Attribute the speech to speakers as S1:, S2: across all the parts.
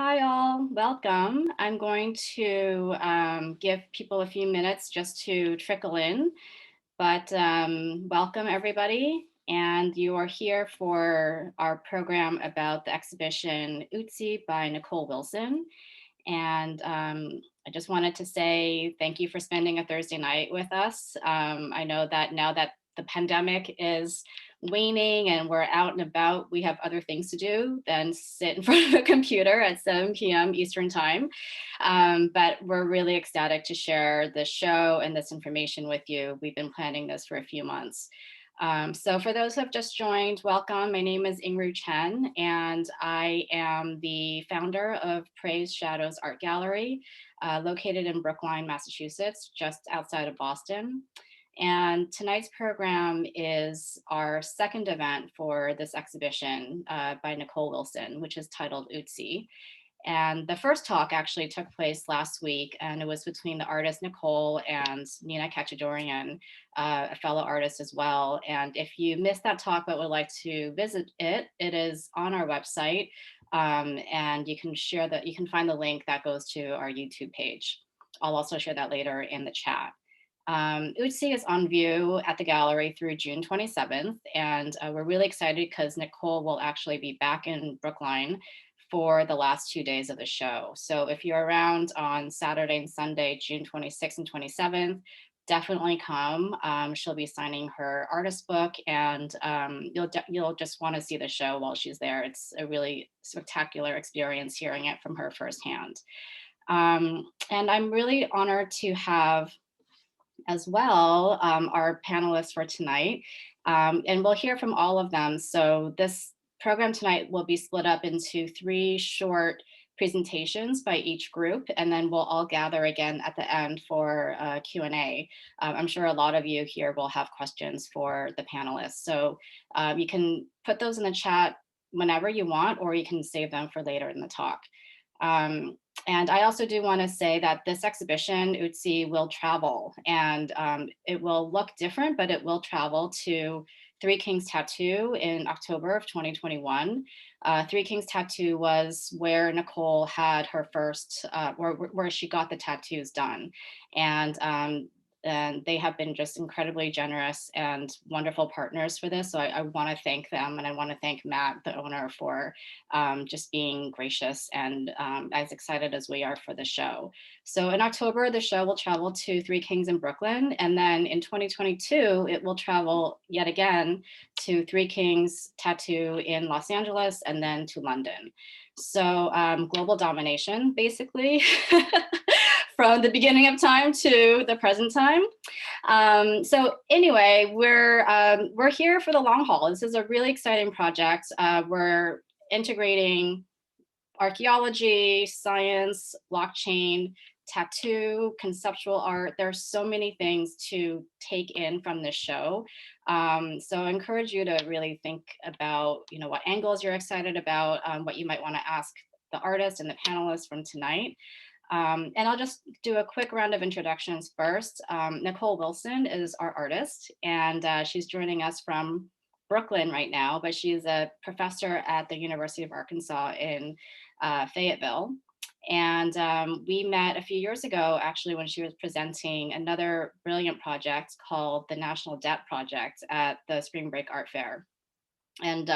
S1: Hi all, welcome. I'm going to give people a few minutes just to trickle in, but welcome everybody. And you are here for our program about the exhibition Ötzi by Nicole Wilson. And I just wanted to say thank you for spending a Thursday night with us. I know that now that the pandemic is waning and we're out and about, we have other things to do than sit in front of a computer at 7 p.m. Eastern time. But we're really ecstatic to share this show and this information with you. We've been planning this for a few months. So for those who have just joined, welcome. My name is Ingru Chen, and I am the founder of Praise Shadows Art Gallery, located in Brookline, Massachusetts, just outside of Boston. And tonight's program is our second event for this exhibition by Nicole Wilson, which is titled Ötzi. And the first talk actually took place last week, and it was between the artist Nicole and Nina Katchadourian, a fellow artist as well. And if you missed that talk but would like to visit it, it is on our website, and you can find the link that goes to our YouTube page. I'll also share that later in the chat. Ötzi is on view at the gallery through June 27th, and we're really excited because Nicole will actually be back in Brookline for the last 2 days of the show. So if you're around on Saturday and Sunday, June 26th and 27th, definitely come. She'll be signing her artist book, and you'll just want to see the show while she's there. It's a really spectacular experience hearing it from her firsthand. And I'm really honored to have as well our panelists for tonight, and we'll hear from all of them. So this program tonight will be split up into 3 short presentations by each group, and then we'll all gather again at the end for Q&A. I'm sure a lot of you here will have questions for the panelists. So you can put those in the chat whenever you want, or you can save them for later in the talk. And I also do want to say that this exhibition, Ötzi, will travel, and it will look different, but it will travel to Three Kings Tattoo in October of 2021. Three Kings Tattoo was where Nicole had her first, where she got the tattoos done. And they have been just incredibly generous and wonderful partners for this. So I want to thank them, and I want to thank Matt, the owner, for just being gracious and as excited as we are for the show. So in October, the show will travel to Three Kings in Brooklyn, and then in 2022, it will travel yet again to Three Kings Tattoo in Los Angeles, and then to London. So global domination, basically. From the beginning of time to the present time. So anyway, we're here for the long haul. This is a really exciting project. We're integrating archaeology, science, blockchain, tattoo, conceptual art. There's so many things to take in from this show. So I encourage you to really think about, what angles you're excited about, what you might want to ask the artist and the panelists from tonight. And I'll just do a quick round of introductions first. Nicole Wilson is our artist, and she's joining us from Brooklyn right now, but she's a professor at the University of Arkansas in Fayetteville. And we met a few years ago, actually, when she was presenting another brilliant project called the National Debt Project at the Spring Break Art Fair. And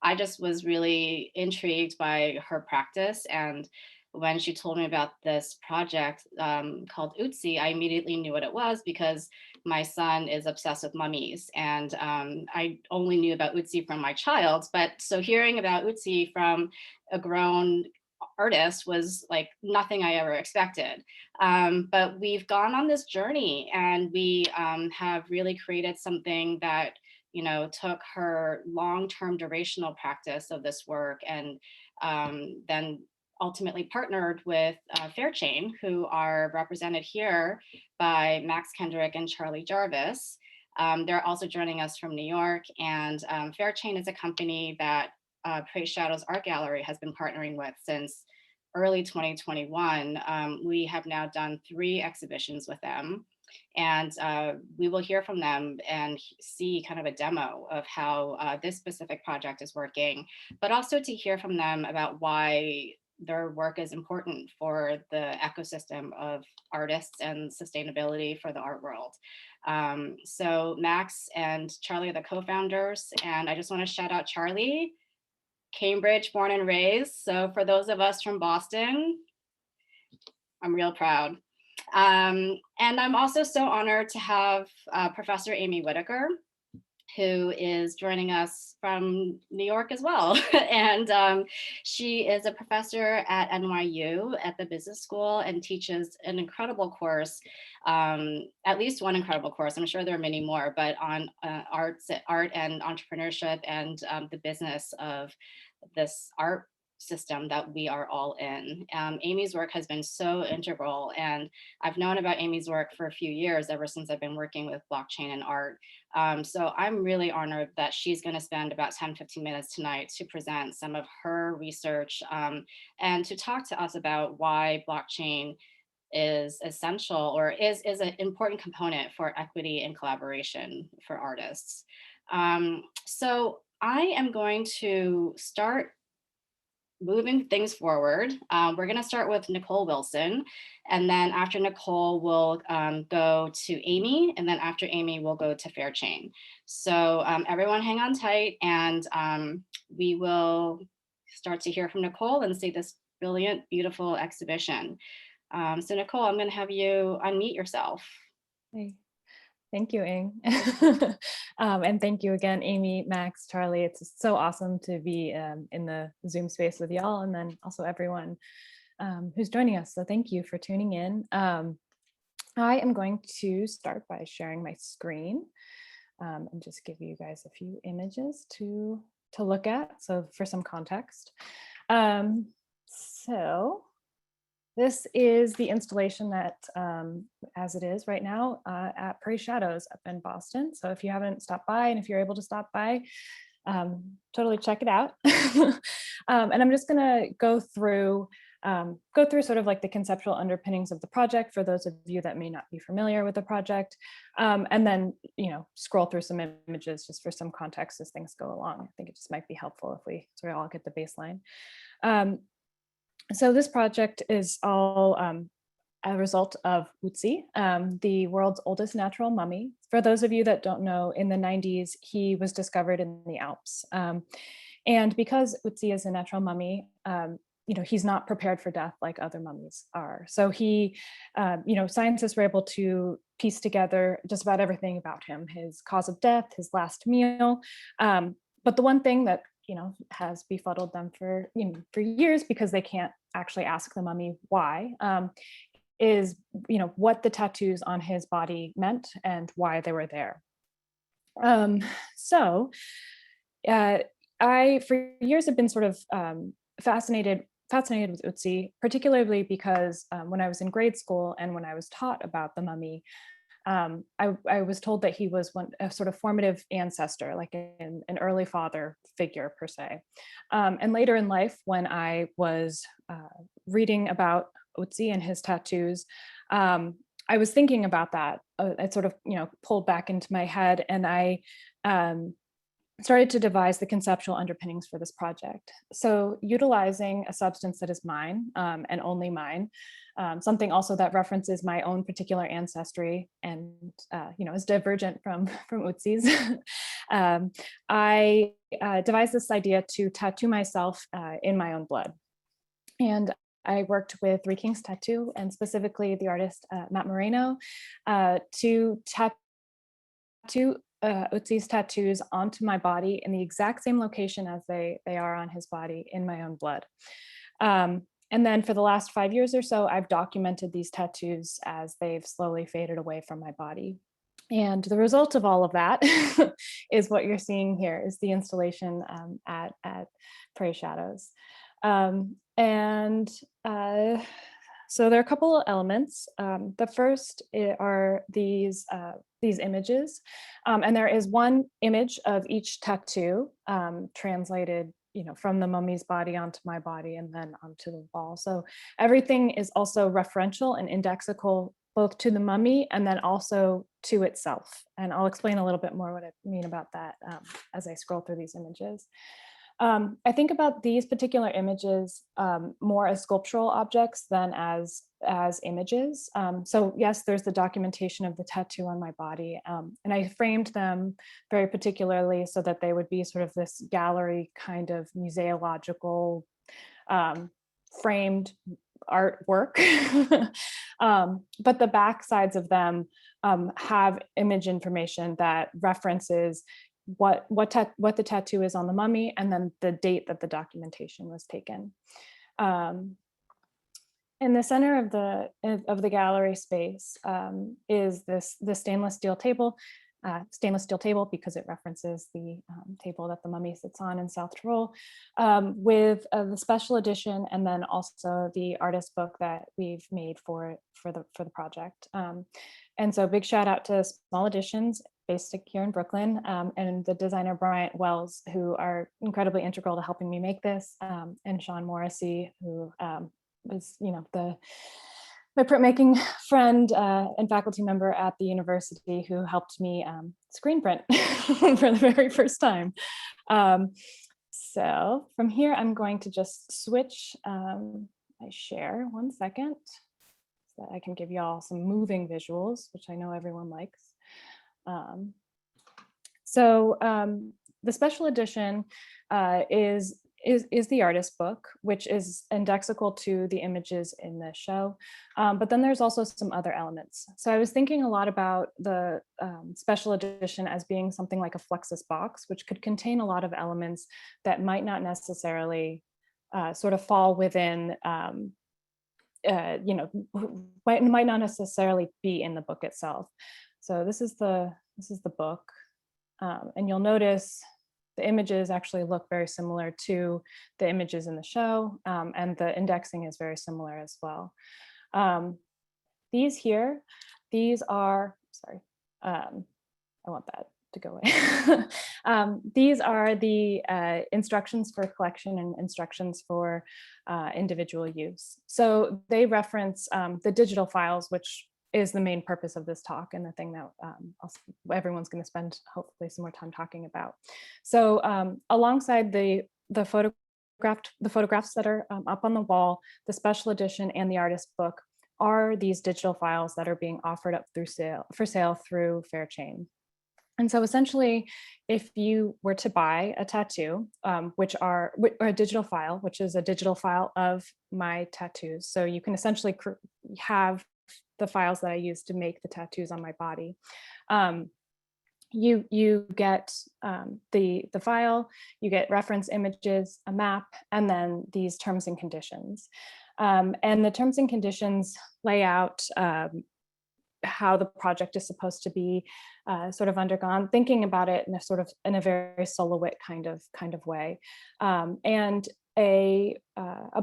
S1: I just was really intrigued by her practice, and when she told me about this project called Ötzi, I immediately knew what it was because my son is obsessed with mummies, and I only knew about Ötzi from my child. But so hearing about Ötzi from a grown artist was like nothing I ever expected. But we've gone on this journey, and we have really created something that took her long-term durational practice of this work, and then ultimately partnered with Fairchain, who are represented here by Max Kendrick and Charlie Jarvis. They're also joining us from New York, and Fairchain is a company that Praise Shadows Art Gallery has been partnering with since early 2021. We have now done 3 exhibitions with them, and we will hear from them and see kind of a demo of how this specific project is working, but also to hear from them about why their work is important for the ecosystem of artists and sustainability for the art world. So Max and Charlie are the co-founders, and I just want to shout out Charlie, Cambridge born and raised. So for those of us from Boston, I'm real proud. And I'm also so honored to have Professor Amy Whitaker, who is joining us from New York as well. And she is a professor at NYU at the business school and teaches an incredible course, at least one incredible course. I'm sure there are many more, but on art and entrepreneurship and the business of this art system that we are all in. Amy's work has been so integral, and I've known about Amy's work for a few years, ever since I've been working with blockchain and art. So I'm really honored that she's going to spend about 10-15 minutes tonight to present some of her research and to talk to us about why blockchain is essential, or is an important component for equity and collaboration for artists. So I am going to start moving things forward. We're going to start with Nicole Wilson, and then after Nicole, we'll go to Amy, and then after Amy, we'll go to Fairchain. So everyone hang on tight, and we will start to hear from Nicole and see this brilliant, beautiful exhibition. So Nicole, I'm going to have you unmute yourself.
S2: Hey. Thank you, Ing. And thank you again, Amy, Max, Charlie. It's so awesome to be in the Zoom space with y'all, and then also everyone who's joining us. So thank you for tuning in. I am going to start by sharing my screen and just give you guys a few images to look at. So for some context. So this is the installation that, as it is right now, at Prairie Shadows up in Boston. So if you haven't stopped by, and if you're able to stop by, totally check it out. And I'm just gonna go through sort of like the conceptual underpinnings of the project for those of you that may not be familiar with the project, and then scroll through some images just for some context as things go along. I think it just might be helpful if we sort of all get the baseline. So this project is all a result of Ötzi, the world's oldest natural mummy. For those of you that don't know, in the 90s, he was discovered in the Alps. And because Ötzi is a natural mummy, he's not prepared for death like other mummies are. So he, scientists were able to piece together just about everything about him, his cause of death, his last meal. But the one thing that has befuddled them for years, because they can't actually ask the mummy why, is what the tattoos on his body meant and why they were there. So I for years have been sort of fascinated with Ötzi, particularly because when I was in grade school and when I was taught about the mummy, I was told that he was a sort of formative ancestor, like an early father figure per se. And later in life, when I was reading about Ötzi and his tattoos, I was thinking about that. It sort of pulled back into my head, and I started to devise the conceptual underpinnings for this project. So utilizing a substance that is mine and only mine, something also that references my own particular ancestry and is divergent from Ötzi's. I devised this idea to tattoo myself in my own blood. And I worked with Three Kings Tattoo, and specifically the artist Matt Moreno, to tattoo Ötzi's tattoos onto my body in the exact same location as they are on his body, in my own blood. And then for the last 5 years or so, I've documented these tattoos as they've slowly faded away from my body. And the result of all of that is what you're seeing here, is the installation at Prairie Shadows. So there are a couple of elements. The first are these images, and there is one image of each tattoo translated from the mummy's body onto my body and then onto the wall. So everything is also referential and indexical, both to the mummy and then also to itself. And I'll explain a little bit more what I mean about that as I scroll through these images. I think about these particular images more as sculptural objects than as images. So yes, there's the documentation of the tattoo on my body, and I framed them very particularly so that they would be sort of this gallery kind of museological framed artwork. But the back sides of them have image information that references what the tattoo is on the mummy, and then the date that the documentation was taken. In the center of the gallery space is the stainless steel table because it references the table that the mummy sits on in South Tyrol, with the special edition, and then also the artist book that we've made for the project. And so big shout out to Small Editions, based here in Brooklyn, and the designer Bryant Wells, who are incredibly integral to helping me make this, and Sean Morrissey, who was, my printmaking friend and faculty member at the university, who helped me screen print for the very first time. So from here, I'm going to just switch my share 1 second so that I can give you all some moving visuals, which I know everyone likes. So the special edition is the artist book, which is indexical to the images in the show. But then there's also some other elements. So I was thinking a lot about the special edition as being something like a Fluxus box, which could contain a lot of elements that might not necessarily sort of fall within, might not necessarily be in the book itself. So this is the book, and you'll notice the images actually look very similar to the images in the show, and the indexing is very similar as well. These are, sorry, I want that to go away. These are the instructions for collection and instructions for individual use. So they reference the digital files, which is the main purpose of this talk, and the thing that everyone's going to spend hopefully some more time talking about. So alongside the photographs that are up on the wall, the special edition and the artist book are these digital files that are being offered up for sale through Fairchain. And so essentially, if you were to buy a tattoo, or a digital file, which is a digital file of my tattoos, so you can essentially have the files that I use to make the tattoos on my body. You get the file, you get reference images, a map, and then these terms and conditions. And the terms and conditions lay out how the project is supposed to be sort of undergone, thinking about it in a very soloist kind of way. And a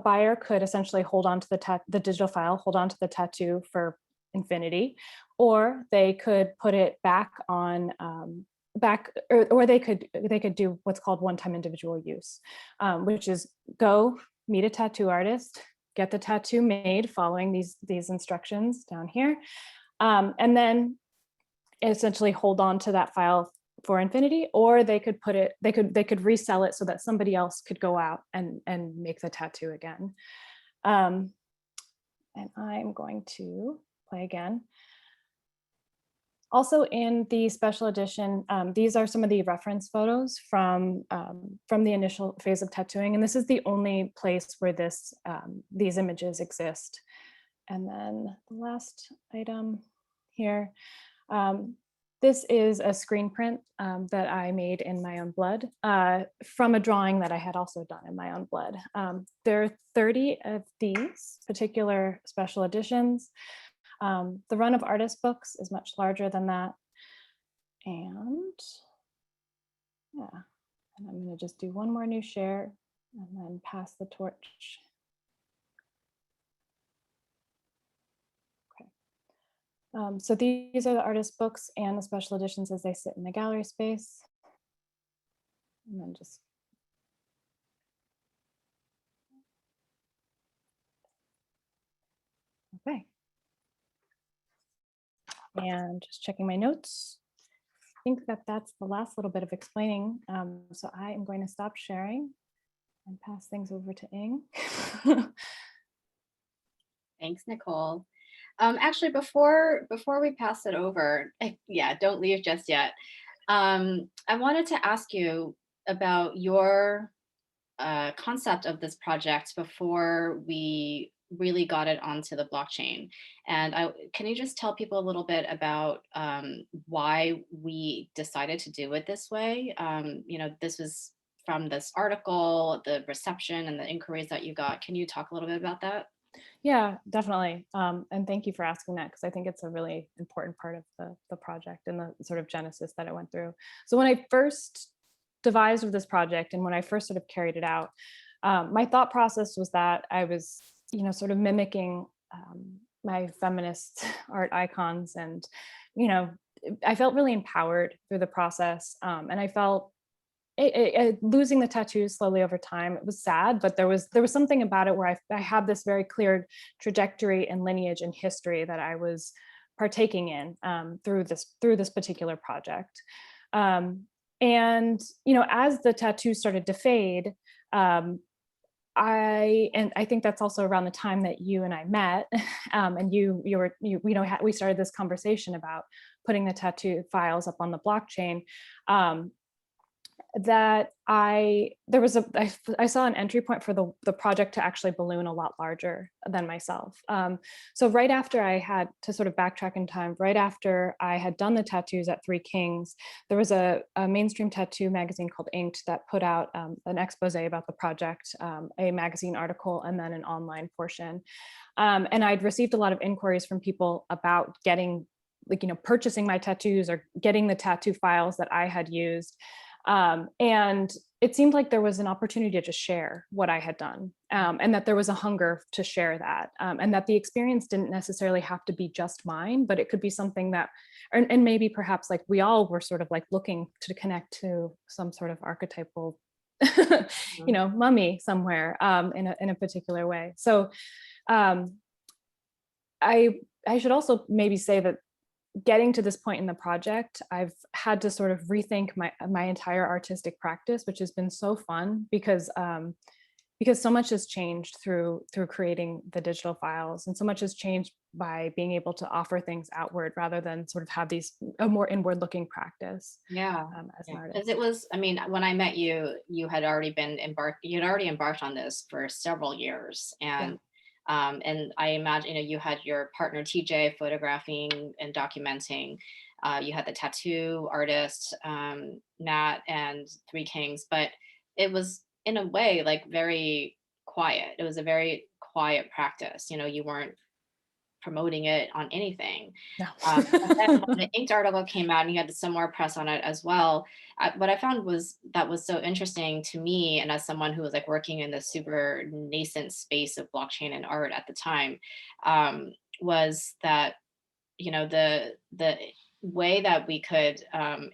S2: buyer could essentially hold on to the digital file, hold on to the tattoo for infinity, or they could put it back on or they could do what's called one-time individual use, which is go meet a tattoo artist, get the tattoo made following these instructions down here, and then essentially hold on to that file for infinity, or they could resell it so that somebody else could go out and make the tattoo again. And I'm going to play again. Also in the special edition, these are some of the reference photos from the initial phase of tattooing, and this is the only place where these images exist. And then the last item here, this is a screen print that I made in my own blood from a drawing that I had also done in my own blood. There are 30 of these particular special editions. The run of artist books is much larger than that. And yeah, and I'm going to just do one more new share and then pass the torch. Okay. So these are the artist books and the special editions as they sit in the gallery space. And then just okay. And just checking my notes. I think that's the last little bit of explaining. So I am going to stop sharing and pass things over to Ing.
S1: Thanks, Nicole. Actually, before we pass it over, yeah, don't leave just yet. I wanted to ask you about your concept of this project before we really got it onto the blockchain. And can you just tell people a little bit about why we decided to do it this way? This was from this article, the reception and the inquiries that you got. Can you talk a little bit about that?
S2: Yeah, definitely. And thank you for asking that, because I think it's a really important part of the project and the sort of genesis that I went through. So when I first devised with this project and when I first sort of carried it out, my thought process was that I was, sort of mimicking my feminist art icons. And, I felt really empowered through the process. And I felt losing the tattoos slowly over time, it was sad, but there was something about it where I had this very clear trajectory and lineage and history that I was partaking in through this particular project. And as the tattoos started to fade, I think that's also around the time that you and I met, and we started this conversation about putting the tattoo files up on the blockchain. That I saw an entry point for the project to actually balloon a lot larger than myself. So right after I had to sort of backtrack in time, right after I had done the tattoos at Three Kings, there was a mainstream tattoo magazine called Inked that put out an expose about the project, a magazine article, and then an online portion. And I'd received a lot of inquiries from people about getting, purchasing my tattoos or getting the tattoo files that I had used. And it seemed like there was an opportunity to just share what I had done, and that there was a hunger to share that, and that the experience didn't necessarily have to be just mine, but it could be something that, and maybe perhaps like we all were sort of like looking to connect to some sort of archetypal, mummy somewhere, in a particular way. So I should also maybe say that getting to this point in the project, I've had to sort of rethink my entire artistic practice, which has been so fun because so much has changed through creating the digital files, and so much has changed by being able to offer things outward rather than sort of have a more inward looking practice.
S1: Yeah,
S2: as an artist.
S1: because it was, I mean, when I met you, you had already embarked on this for several years. And I imagine, you had your partner TJ photographing and documenting. You had the tattoo artist, Nat, and Three Kings, but it was in a way like very quiet. It was a very quiet practice. You weren't promoting it on anything.
S2: No.
S1: But then when the Inked article came out and you had some more press on it as well, what I found was so interesting to me, and as someone who was like working in the super nascent space of blockchain and art at the time, was that the way that we could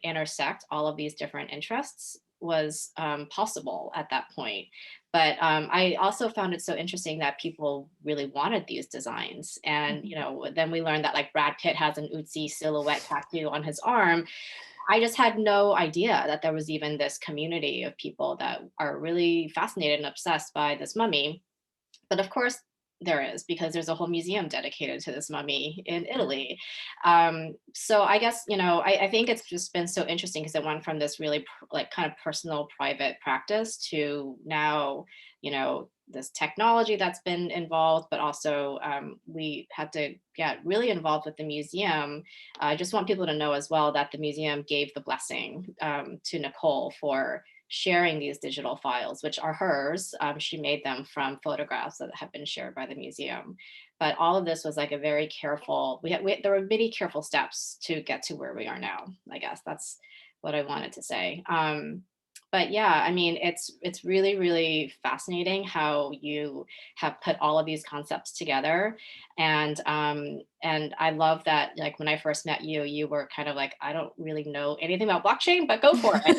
S1: intersect all of these different interests was possible at that point. But I also found it so interesting that people really wanted these designs. And, then we learned that like Brad Pitt has an Ötzi silhouette tattoo on his arm. I just had no idea that there was even this community of people that are really fascinated and obsessed by this mummy. But of course, there is, because there's a whole museum dedicated to this mummy in Italy. So I guess, I think it's just been so interesting because it went from this really like kind of personal, private practice to now, this technology that's been involved, but also we had to get really involved with the museum. I just want people to know as well that the museum gave the blessing to Nicole for sharing these digital files, which are hers. She made them from photographs that have been shared by the museum. But all of this was like a very careful, there were many careful steps to get to where we are now. I guess that's what I wanted to say. But yeah, I mean, it's really, really fascinating how you have put all of these concepts together. And I love that, like when I first met you, you were kind of like, I don't really know anything about blockchain, but go for it.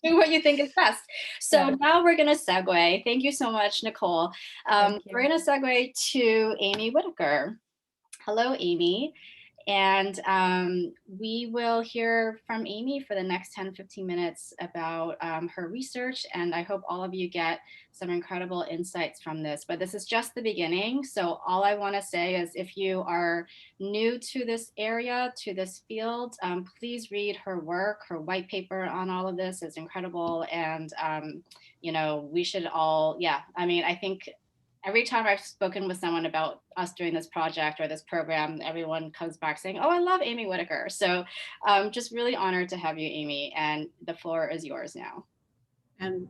S1: do what you think is best. So now we're gonna segue. Thank you so much, Nicole. We're gonna segue to Amy Whitaker. Hello, Amy. And we will hear from Amy for the next 10-15 minutes about her research. And I hope all of you get some incredible insights from this. But this is just the beginning. So all I want to say is if you are new to this area, to this field, please read her work. Her white paper on all of this is incredible. And, you know, we should all, yeah, I mean, I think every time I've spoken with someone about us doing this project or this program, everyone comes back saying, oh, I love Amy Whitaker. So just really honored to have you, Amy, and the floor is yours now.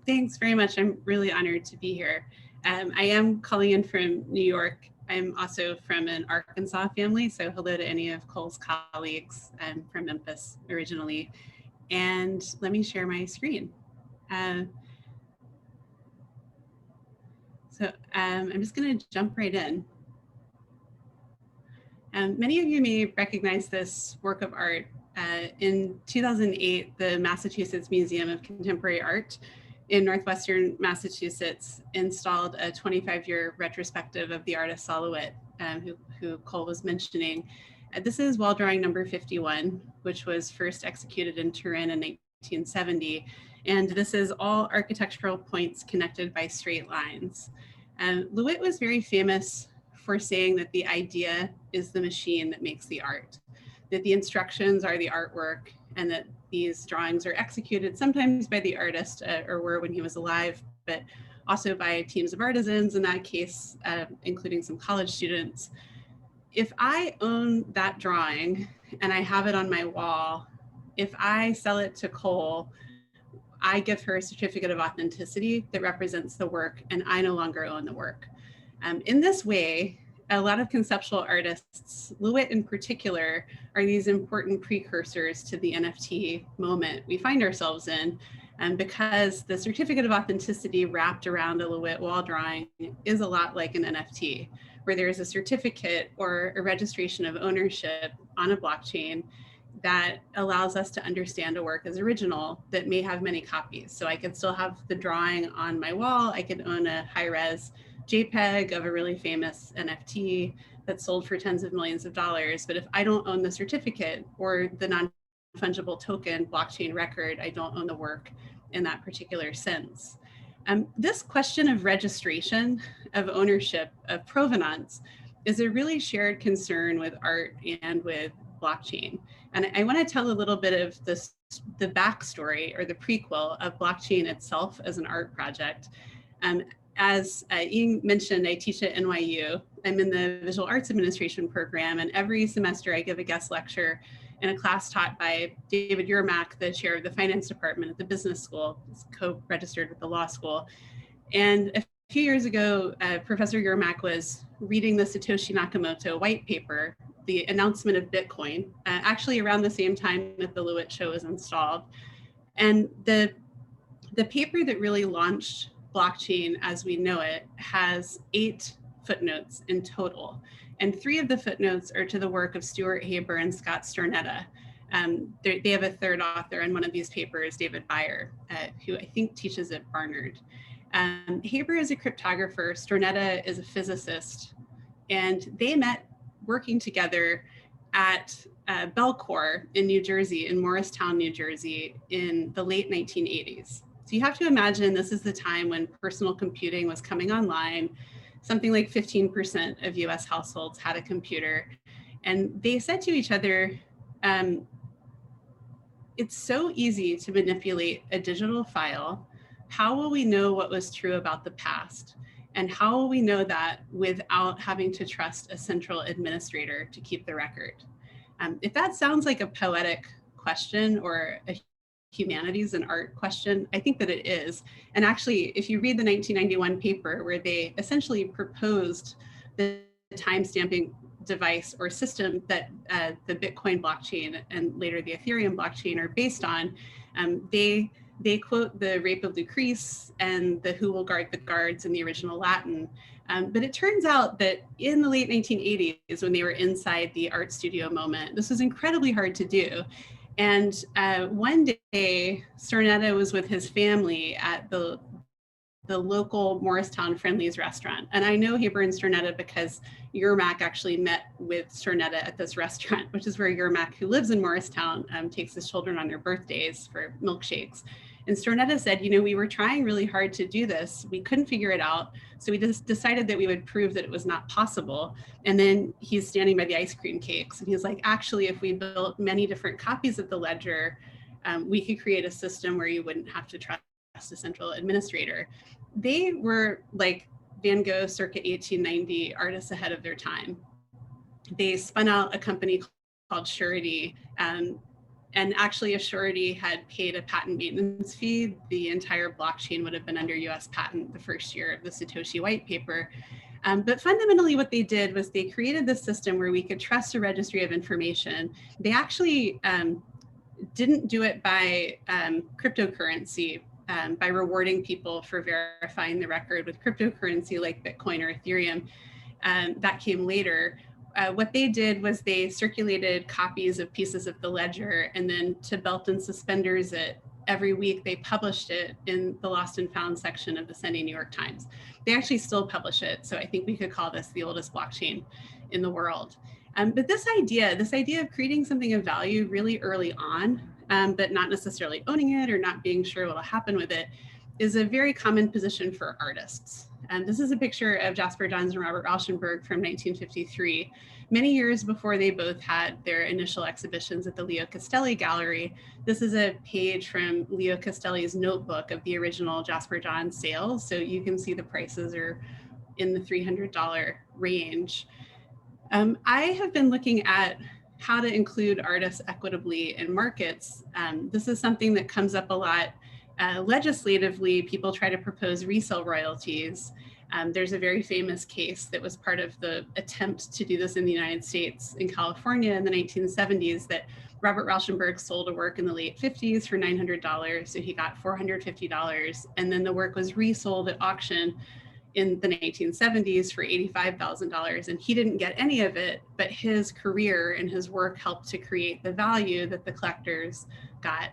S3: Thanks very much. I'm really honored to be here. I am calling in from New York. I'm also from an Arkansas family, so hello to any of Cole's colleagues. I'm from Memphis originally. And let me share my screen. So I'm just going to jump right in. Many of you may recognize this work of art. In 2008, the Massachusetts Museum of Contemporary Art in Northwestern Massachusetts installed a 25-year retrospective of the artist Solowit, who Cole was mentioning. This is wall drawing number 51, which was first executed in Turin in 1970. And this is all architectural points connected by straight lines. Lewitt was very famous for saying that the idea is the machine that makes the art, that the instructions are the artwork, and that these drawings are executed sometimes by the artist, or were when he was alive, but also by teams of artisans, in that case, including some college students. If I own that drawing and I have it on my wall, if I sell it to Cole, I give her a certificate of authenticity that represents the work, and I no longer own the work. In this way, a lot of conceptual artists, Lewitt in particular, are these important precursors to the NFT moment we find ourselves in, because the certificate of authenticity wrapped around a Lewitt wall drawing is a lot like an NFT, where there's a certificate or a registration of ownership on a blockchain that allows us to understand a work as original that may have many copies. So I could still have the drawing on my wall. I could own a high-res JPEG of a really famous NFT that's sold for tens of millions of dollars. But if I don't own the certificate or the non-fungible token blockchain record, I don't own the work in that particular sense. This question of registration, of ownership, of provenance is a really shared concern with art and with blockchain. And I want to tell a little bit of this, the backstory or the prequel of blockchain itself as an art project. As Ian mentioned, I teach at NYU. I'm in the Visual Arts Administration program, and every semester I give a guest lecture in a class taught by David Yermak, the chair of the finance department at the business school. He's co-registered with the law school. And a few years ago, Professor Yermak was reading the Satoshi Nakamoto white paper, the announcement of Bitcoin, actually around the same time that the Lewitt show was installed. And the paper that really launched blockchain as we know it has 8 footnotes in total. And 3 of the footnotes are to the work of Stuart Haber and Scott Stornetta. They have a third author in one of these papers, David Beyer, who I think teaches at Barnard. Haber is a cryptographer, Stornetta is a physicist, and they met working together at Belcour in New Jersey, in Morristown, New Jersey, in the late 1980s. So you have to imagine this is the time when personal computing was coming online. Something like 15% of US households had a computer. And they said to each other, it's so easy to manipulate a digital file. How will we know what was true about the past? And how will we know that without having to trust a central administrator to keep the record? If that sounds like a poetic question or a humanities and art question, I think that it is. And actually, if you read the 1991 paper where they essentially proposed the timestamping device or system that the Bitcoin blockchain and later the Ethereum blockchain are based on, they quote the Rape of Lucrece and the Who Will Guard the Guards in the original Latin. But it turns out that in the late 1980s, when they were inside the art studio moment, this was incredibly hard to do. And one day, Stornetta was with his family at the the local Morristown Friendlies restaurant. And I know Haber and Stornetta because Yermak actually met with Stornetta at this restaurant, which is where Yermak, who lives in Morristown, takes his children on their birthdays for milkshakes. And Stornetta said, you know, we were trying really hard to do this. We couldn't figure it out. So we just decided that we would prove that it was not possible. And then he's standing by the ice cream cakes. And he's like, actually, if we built many different copies of the ledger, we could create a system where you wouldn't have to trust a central administrator. They were like Van Gogh circa 1890 artists ahead of their time. They spun out a company called Surety, and actually, if Surety had paid a patent maintenance fee, the entire blockchain would have been under US patent the first year of the Satoshi white paper. But fundamentally what they did was they created this system where we could trust a registry of information. They actually didn't do it by cryptocurrency, by rewarding people for verifying the record with cryptocurrency like Bitcoin or Ethereum. That came later. What they did was they circulated copies of pieces of the ledger, and then to belt and suspenders it, every week they published it in the Lost and Found section of the Sunday New York Times. They actually still publish it, so I think we could call this the oldest blockchain in the world. But this idea of creating something of value really early on, but not necessarily owning it or not being sure what will happen with it, is a very common position for artists. And this is a picture of Jasper Johns and Robert Rauschenberg from 1953, many years before they both had their initial exhibitions at the Leo Castelli Gallery. This is a page from Leo Castelli's notebook of the original Jasper Johns sales. So you can see the prices are in the $300 range. I have been looking at how to include artists equitably in markets. This is something that comes up a lot. Legislatively, people try to propose resale royalties. There's a very famous case that was part of the attempt to do this in the United States in California in the 1970s that Robert Rauschenberg sold a work in the late 50s for $900, so he got $450, and then the work was resold at auction in the 1970s for $85,000, and he didn't get any of it, but his career and his work helped to create the value that the collectors got.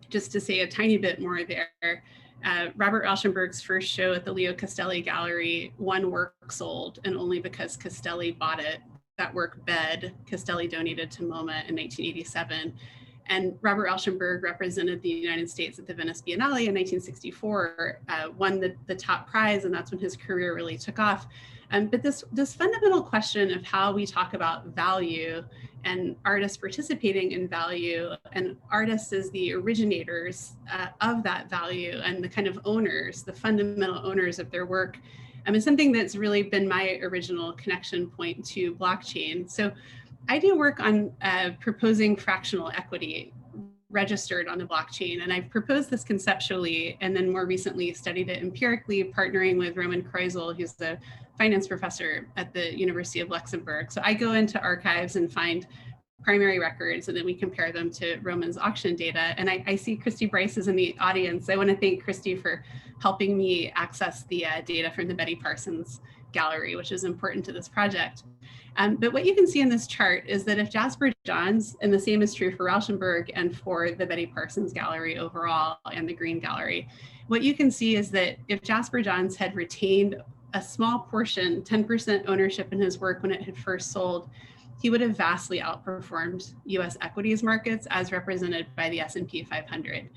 S3: Just to say a tiny bit more there, Robert Rauschenberg's first show at the Leo Castelli Gallery, one work sold, and only because Castelli bought it. That work, Bed, Castelli donated to MoMA in 1987. And Robert Rauschenberg represented the United States at the Venice Biennale in 1964, won the top prize, and that's when his career really took off. But this fundamental question of how we talk about value and artists participating in value, and artists as the originators of that value and the kind of owners, the fundamental owners of their work, is something that's really been my original connection point to blockchain. So I do work on proposing fractional equity registered on the blockchain, and I've proposed this conceptually and then more recently studied it empirically, partnering with Roman Kreisel, who's the finance professor at the University of Luxembourg. So I go into archives and find primary records, and then we compare them to Roman's auction data. And I see Christy Bryce is in the audience. I want to thank Christy for helping me access the data from the Betty Parsons Gallery, which is important to this project. But what you can see in this chart is that if Jasper Johns, and the same is true for Rauschenberg and for the Betty Parsons Gallery overall and the Green Gallery, what you can see is that if Jasper Johns had retained a small portion, 10% ownership in his work when it had first sold, he would have vastly outperformed US equities markets as represented by the S&P 500.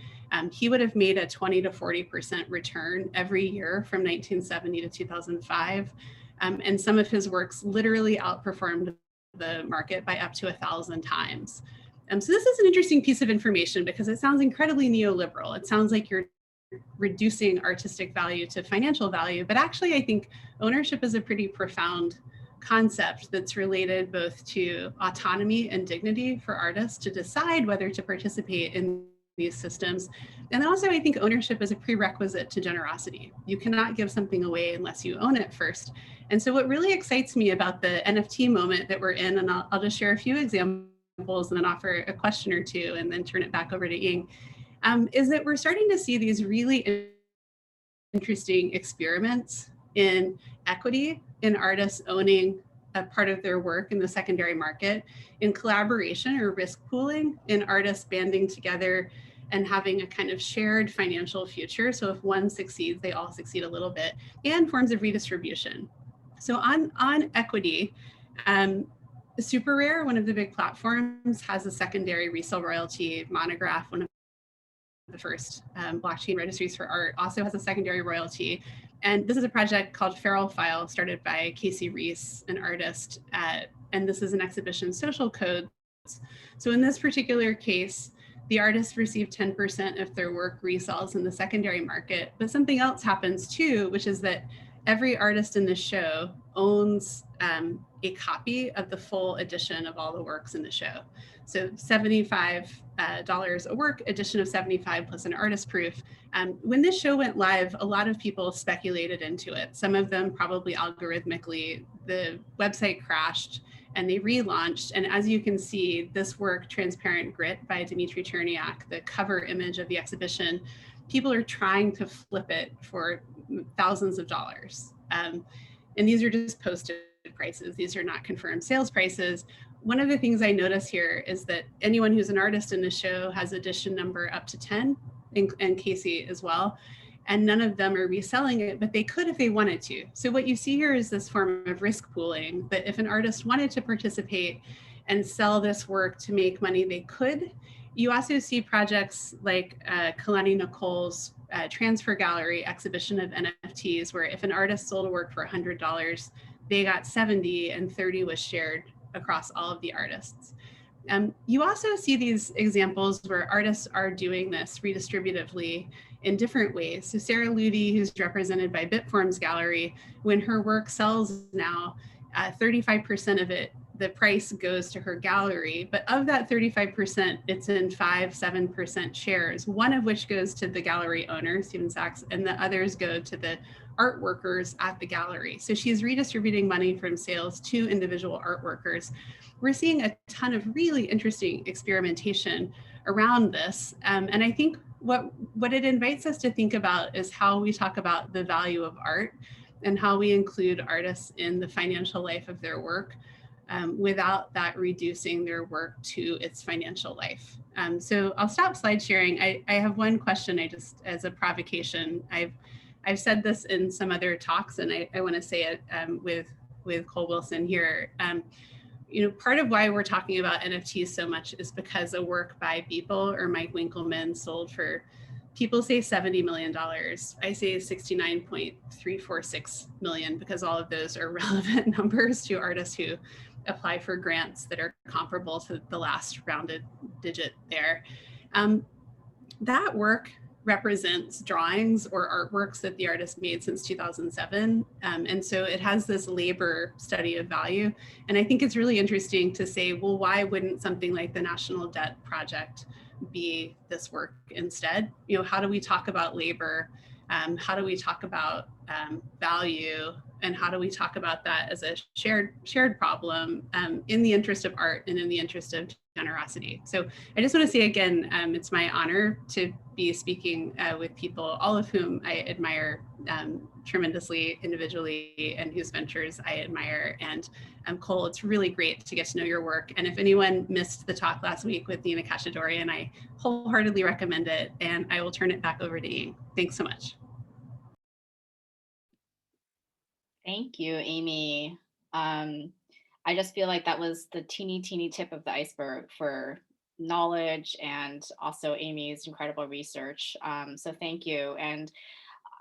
S3: He would have made a 20 to 40% return every year from 1970 to 2005. And some of his works literally outperformed the market by up to 1,000 times. So this is an interesting piece of information because it sounds incredibly neoliberal. It sounds like you're reducing artistic value to financial value, but actually I think ownership is a pretty profound concept that's related both to autonomy and dignity for artists to decide whether to participate in these systems. And also I think ownership is a prerequisite to generosity. You cannot give something away unless you own it first. And so what really excites me about the NFT moment that we're in, and I'll just share a few examples and then offer a question or two and then turn it back over to Ying, is that we're starting to see these really interesting experiments in equity, in artists owning a part of their work in the secondary market, in collaboration or risk pooling, in artists banding together and having a kind of shared financial future. So if one succeeds, they all succeed a little bit, and forms of redistribution. So on equity, Super Rare, one of the big platforms, has a secondary resale royalty. Monograph, one of the first blockchain registries for art, also has a secondary royalty. And this is a project called Feral File, started by Casey Reese, an artist. And this is an exhibition, Social Codes. So in this particular case, the artist received 10% of their work resells in the secondary market. But something else happens too, which is that every artist in the show owns a copy of the full edition of all the works in the show. So $75 a work, edition of 75 plus an artist proof. When this show went live, a lot of people speculated into it. Some of them probably algorithmically. The website crashed and they relaunched. And as you can see, this work, Transparent Grit by Dmitry Cherniak, the cover image of the exhibition, people are trying to flip it for thousands of dollars. And these are just posted prices. These are not confirmed sales prices. One of the things I notice here is that anyone who's an artist in the show has edition number up to 10, and Casey as well. And none of them are reselling it, but they could if they wanted to. So what you see here is this form of risk pooling, that if an artist wanted to participate and sell this work to make money, they could. You also see projects like Kalani Nicole's Transfer Gallery exhibition of NFTs, where if an artist sold a work for $100, they got 70 and 30 was shared across all of the artists. You also see these examples where artists are doing this redistributively in different ways. So Sarah Ludi, who's represented by Bitform's gallery, when her work sells now, 35% of it, the price goes to her gallery, but of that 35%, it's in 5-7% shares, one of which goes to the gallery owner, Steven Sachs, and the others go to the art workers at the gallery. So she's redistributing money from sales to individual art workers. We're seeing a ton of really interesting experimentation around this. And I think what it invites us to think about is how we talk about the value of art and how we include artists in the financial life of their work without that reducing their work to its financial life. So I'll stop slide sharing. I have one question, I just, as a provocation. I've said this in some other talks, and I want to say it with Cole Wilson here. You know, part of why we're talking about NFTs so much is because a work by Beeple or Mike Winkleman sold for, people say $70 million. I say 69.346 million, because all of those are relevant numbers to artists who apply for grants that are comparable to the last rounded digit there. That work represents drawings or artworks that the artist made since 2007. And so it has this labor study of value. And I think it's really interesting to say, well, why wouldn't something like the National Debt Project be this work instead? You know, how do we talk about labor? How do we talk about value? And how do we talk about that as a shared problem in the interest of art and in the interest of generosity? So I just want to say again, it's my honor to be speaking with people, all of whom I admire tremendously individually and whose ventures I admire. And Cole, it's really great to get to know your work. And if anyone missed the talk last week with Nina Katchadourian, I wholeheartedly recommend it. And I will turn it back over to Amy. Thanks so much.
S1: Thank you, Amy. I just feel like that was the teeny tip of the iceberg for knowledge and also Amy's incredible research. So thank you. And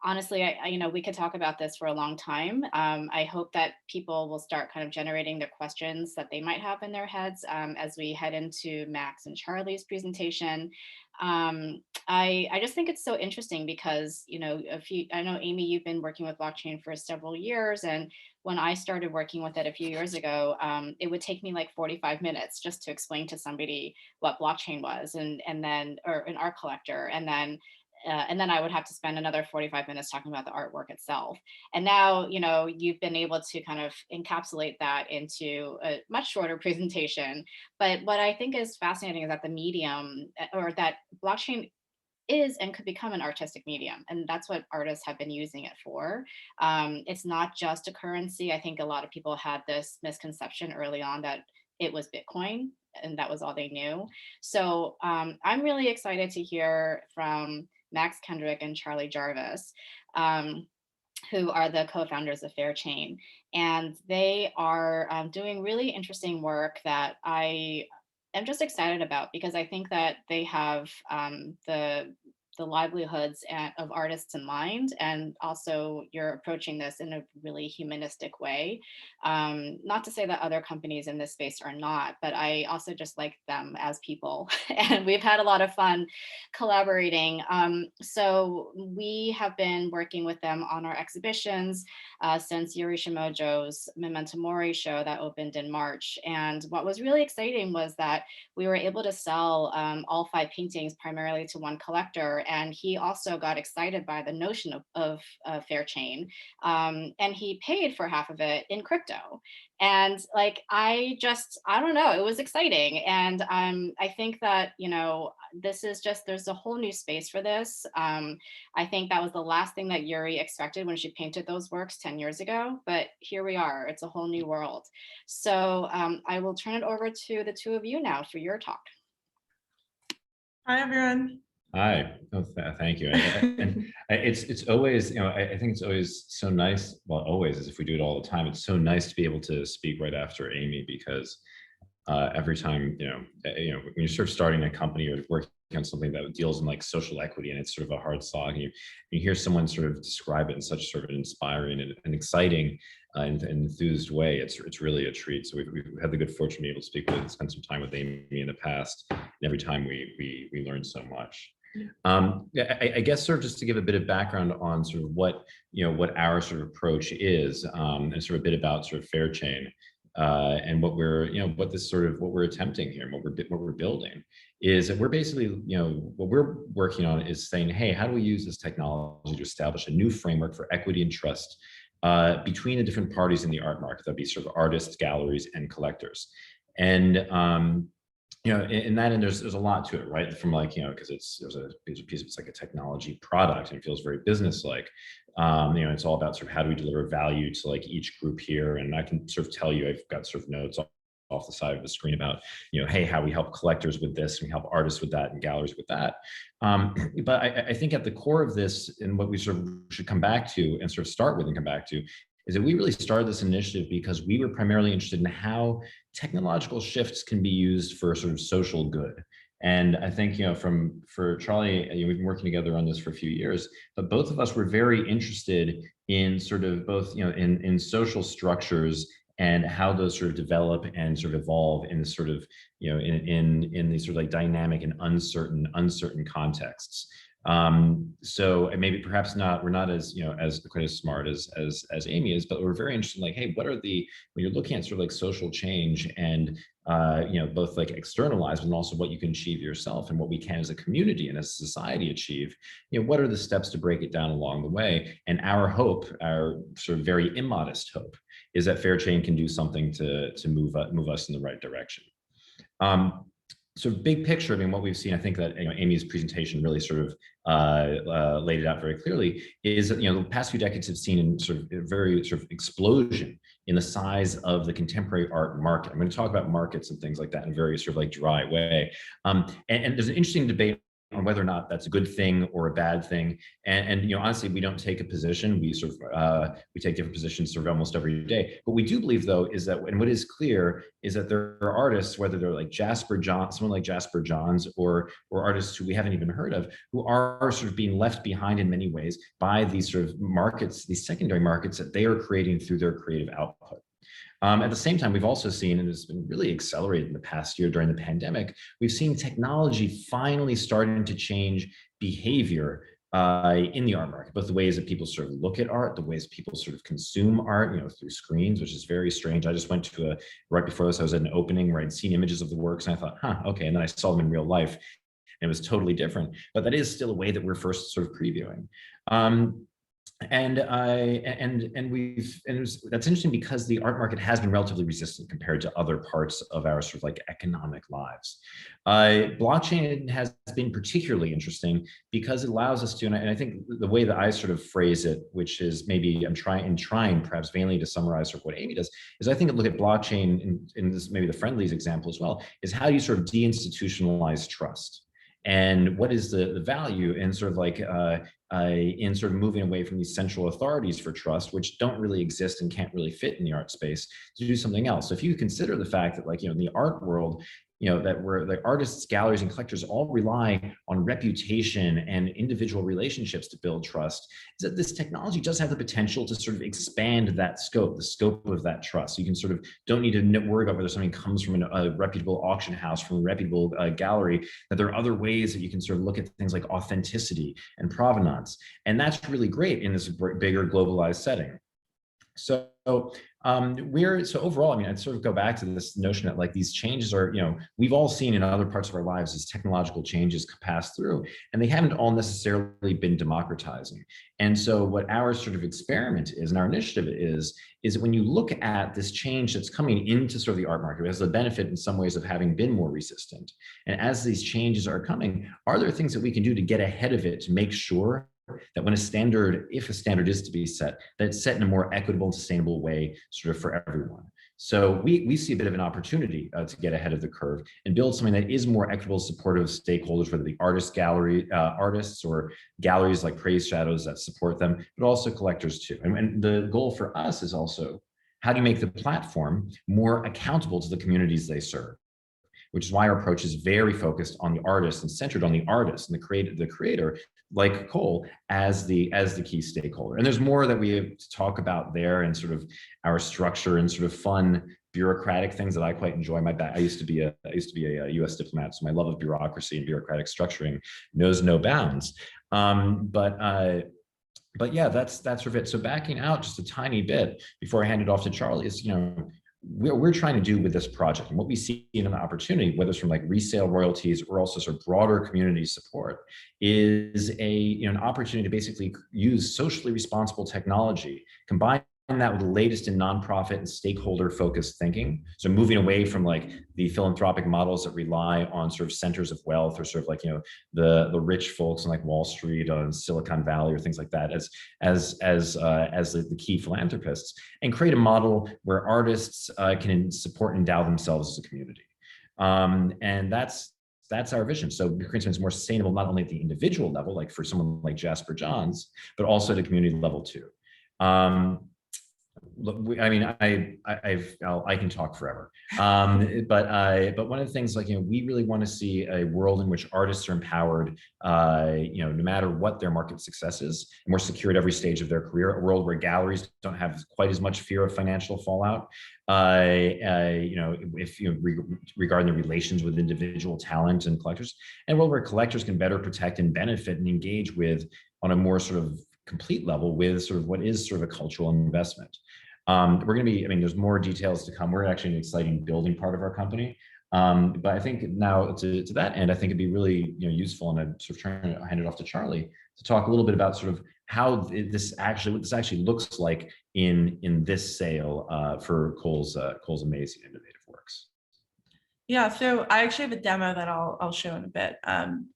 S1: honestly, I we could talk about this for a long time. I hope that people will start kind of generating their questions that they might have in their heads as we head into Max and Charlie's presentation. I just think it's so interesting because, I know, Amy, you've been working with blockchain for several years. And when I started working with it a few years ago, it would take me like 45 minutes just to explain to somebody what blockchain was and then, or an art collector. And then I would have to spend another 45 minutes talking about the artwork itself. And now, you've been able to kind of encapsulate that into a much shorter presentation. But what I think is fascinating is that the medium, or that blockchain is and could become an artistic medium. And that's what artists have been using it for. It's not just a currency. I think a lot of people had this misconception early on that it was Bitcoin, and that was all they knew. So I'm really excited to hear from Max Kendrick and Charlie Jarvis, who are the co-founders of Fairchain. And they are doing really interesting work that I am just excited about, because I think that they have the livelihoods of artists in mind, and also you're approaching this in a really humanistic way. Not to say that other companies in this space are not, but I also just like them as people, and we've had a lot of fun collaborating. So we have been working with them on our exhibitions since Yuri Shimojo's Memento Mori show that opened in March. And what was really exciting was that we were able to sell all 5 paintings primarily to one collector, and he also got excited by the notion of Fairchain, and he paid for half of it in crypto. And like, I don't know, it was exciting. And I think that, you know, this is just, there's a whole new space for this. I think that was the last thing that Yuri expected when she painted those works 10 years ago, but here we are, it's a whole new world. So I will turn it over to the two of you now for your talk.
S4: Hi, everyone.
S5: Hi. Oh, thank you. And it's always, you know, I think it's always so nice. Well, always, as if we do it all the time. It's so nice to be able to speak right after Amy, because every time, when you're sort of starting a company or working on something that deals in like social equity, and it's sort of a hard slog, and you hear someone sort of describe it in such sort of an inspiring and exciting and enthused way, it's really a treat. So we've had the good fortune to be able to spend some time with Amy in the past, and every time we learn so much. I guess sort of just to give a bit of background on sort of what our sort of approach is, and sort of a bit about sort of Fairchain, and what we're attempting here, and what we're building is that we're basically, what we're working on is saying, hey, how do we use this technology to establish a new framework for equity and trust between the different parties in the art market? That'd be sort of artists, galleries, and collectors. And in that end, there's a lot to it, right? From like, because there's a piece of, it's like a technology product, and it feels very business-like. It's all about sort of how do we deliver value to like each group here. And I can sort of tell you, I've got sort of notes off the side of the screen about, hey, how we help collectors with this, and we help artists with that, and galleries with that. But I think at the core of this, and what we sort of should come back to and sort of start with and come back to, is that we really started this initiative because we were primarily interested in how technological shifts can be used for sort of social good. And I think, for Charlie, we've been working together on this for a few years, but both of us were very interested in sort of both, in social structures and how those sort of develop and sort of evolve in sort of, in these sort of like dynamic and uncertain contexts. So maybe perhaps we're not as, as quite as smart as Amy is, but we're very interested in like, hey, when you're looking at sort of like social change and, both like externalized, but also what you can achieve yourself and what we can as a community and as a society achieve, what are the steps to break it down along the way? And our hope, our sort of very immodest hope, is that Fairchain can do something to move us in the right direction. So big picture, what we've seen, I think that Amy's presentation really sort of laid it out very clearly, is that the past few decades have seen sort of a very sort of explosion in the size of the contemporary art market. I'm going to talk about markets and things like that in a very sort of like dry way. And there's an interesting debate on whether or not that's a good thing or a bad thing. And honestly, we don't take a position. We sort of we take different positions sort of almost every day. What we do believe, though, is that, and what is clear is that there are artists, whether they're like someone like Jasper Johns, or artists who we haven't even heard of, who are sort of being left behind in many ways by these sort of markets, these secondary markets that they are creating through their creative output. At the same time, we've also seen, and it's been really accelerated in the past year during the pandemic, we've seen technology finally starting to change behavior in the art market, both the ways that people sort of look at art, the ways people sort of consume art, through screens, which is very strange. I just went to right before this, I was at an opening where I'd seen images of the works, and I thought, okay, and then I saw them in real life, and it was totally different. But that is still a way that we're first sort of previewing. That's interesting because the art market has been relatively resistant compared to other parts of our sort of like economic lives. Blockchain has been particularly interesting because it allows us to, and I think the way that I sort of phrase it, which is maybe I'm trying perhaps vainly to summarize sort of what Amy does, is I think look at blockchain in this, maybe the Friendlies example as well, is how you sort of deinstitutionalize trust. And what is the value in sort of like in sort of moving away from these central authorities for trust, which don't really exist and can't really fit in the art space, to do something else. So if you consider the fact that, like, in the art world, that we're the artists, galleries, and collectors all rely on reputation and individual relationships to build trust, is that this technology does have the potential to sort of expand that scope, the scope of that trust. So you can sort of don't need to worry about whether something comes from a reputable auction house, from a reputable gallery, that there are other ways that you can sort of look at things like authenticity and provenance. And that's really great in this bigger globalized setting. So overall, I mean, I'd sort of go back to this notion that, like, these changes are, we've all seen in other parts of our lives as technological changes pass through, and they haven't all necessarily been democratizing. And so what our sort of experiment is, and our initiative is that when you look at this change that's coming into sort of the art market, it has the benefit in some ways of having been more resistant. And as these changes are coming, are there things that we can do to get ahead of it, to make sure that when if a standard is to be set, that it's set in a more equitable and sustainable way sort of for everyone. So we see a bit of an opportunity to get ahead of the curve and build something that is more equitable, supportive of stakeholders, whether the artists or galleries like Praise Shadows that support them, but also collectors too. And the goal for us is also, how do you make the platform more accountable to the communities they serve? Which is why our approach is very focused on the artist and centered on the artist and the creator, like Cole, as the key stakeholder. And there's more that we have to talk about there, and sort of our structure and sort of fun bureaucratic things that I quite enjoy. I used to be a U.S. diplomat, so my love of bureaucracy and bureaucratic structuring knows no bounds. But yeah, that's sort of it. So backing out just a tiny bit before I hand it off to Charlie is, we're trying to do with this project, and what we see in an opportunity, whether it's from like resale royalties or also sort of broader community support, is an opportunity to basically use socially responsible technology, combine that with the latest in nonprofit and stakeholder focused thinking. So moving away from like the philanthropic models that rely on sort of centers of wealth, or sort of like, the rich folks in like Wall Street or Silicon Valley or things like that as the key philanthropists, and create a model where artists can support and endow themselves as a community. And that's our vision. So create something more sustainable, not only at the individual level, like for someone like Jasper Johns, but also at a community level too. I mean, I can talk forever, but one of the things, like, we really want to see a world in which artists are empowered, no matter what their market success is, and more secure at every stage of their career. A world where galleries don't have quite as much fear of financial fallout, regarding the relations with individual talent and collectors, and a world where collectors can better protect and benefit and engage with, on a more sort of complete level, with sort of what is sort of a cultural investment. We're going to be, there's more details to come. We're actually an exciting building part of our company. But I think now to that end, I think it'd be really useful, and I'm sort of trying to hand it off to Charlie to talk a little bit about sort of what this actually looks like in this sale for Cole's amazing innovative works.
S4: Yeah, so I actually have a demo that I'll show in a bit.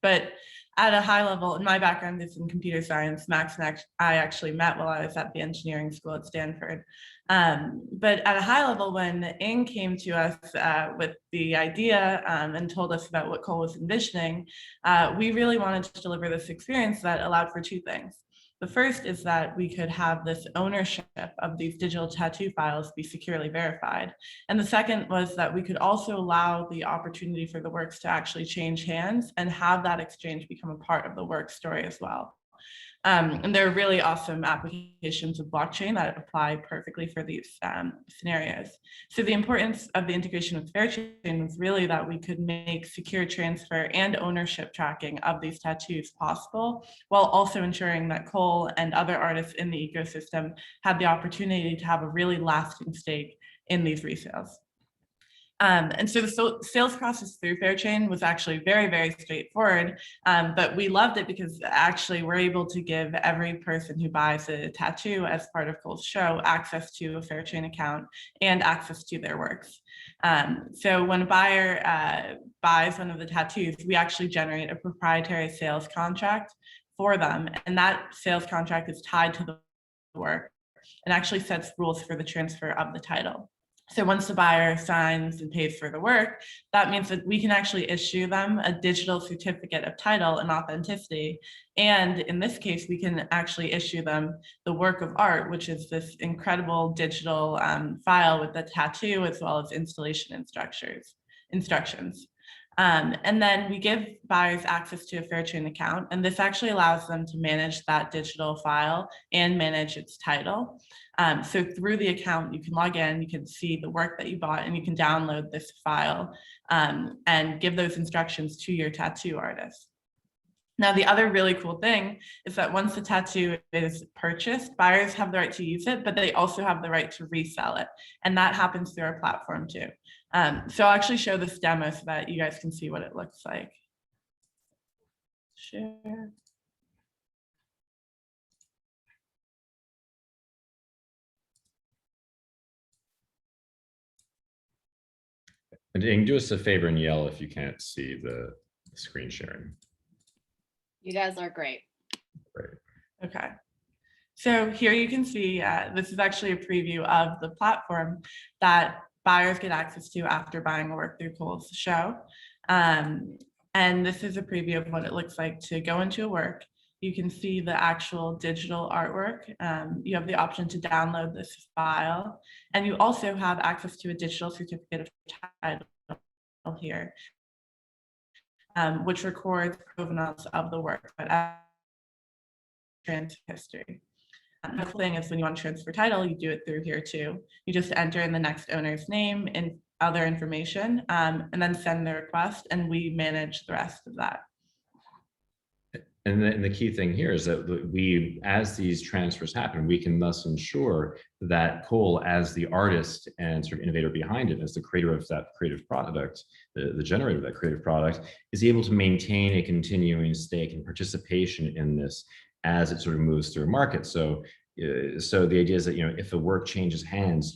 S4: But at a high level, in my background is in computer science. Max and I actually met while I was at the engineering school at Stanford. But at a high level, when Ing came to us with the idea and told us about what Cole was envisioning, we really wanted to deliver this experience that allowed for two things. The first is that we could have this ownership of these digital tattoo files be securely verified. And the second was that we could also allow the opportunity for the works to actually change hands and have that exchange become a part of the work story as well. And there are really awesome applications of blockchain that apply perfectly for these scenarios. So the importance of the integration with Fairchain was really that we could make secure transfer and ownership tracking of these tattoos possible, while also ensuring that Cole and other artists in the ecosystem had the opportunity to have a really lasting stake in these resales. And so the sales process through Fairchain was actually very, very straightforward, but we loved it because actually we're able to give every person who buys a tattoo as part of Cole's show access to a Fairchain account and access to their works. So when a buyer buys one of the tattoos, we actually generate a proprietary sales contract for them, and that sales contract is tied to the work and actually sets rules for the transfer of the title. So once the buyer signs and pays for the work, that means that we can actually issue them a digital certificate of title and authenticity. And in this case, we can actually issue them the work of art, which is this incredible digital file with the tattoo as well as installation instructions. And then we give buyers access to a Fairchain account, and this actually allows them to manage that digital file and manage its title. So through the account, you can log in, you can see the work that you bought, and you can download this file and give those instructions to your tattoo artist. Now, the other really cool thing is that once the tattoo is purchased, buyers have the right to use it, but they also have the right to resell it. And that happens through our platform too. So I'll actually show this demo so that you guys can see what it looks like. Share.
S5: And you can do us a favor and yell if you can't see the screen sharing.
S1: You guys are great.
S5: Great.
S4: Okay. So here you can see, this is actually a preview of the platform that buyers get access to after buying a work through Cole's show. And this is a preview of what it looks like to go into a work. You can see the actual digital artwork. You have the option to download this file, and you also have access to a digital certificate of title here, which records provenance of the work, but history. The cool thing is when you want to transfer title, you do it through here too. You just enter in the next owner's name and other information, and then send the request, and we manage the rest of that.
S5: And the key thing here is that we, as these transfers happen, we can thus ensure that Cole, as the artist and sort of innovator behind it, as the creator of that creative product, the generator of that creative product, is able to maintain a continuing stake and participation in this as it sort of moves through a market. So the idea is that, if the work changes hands,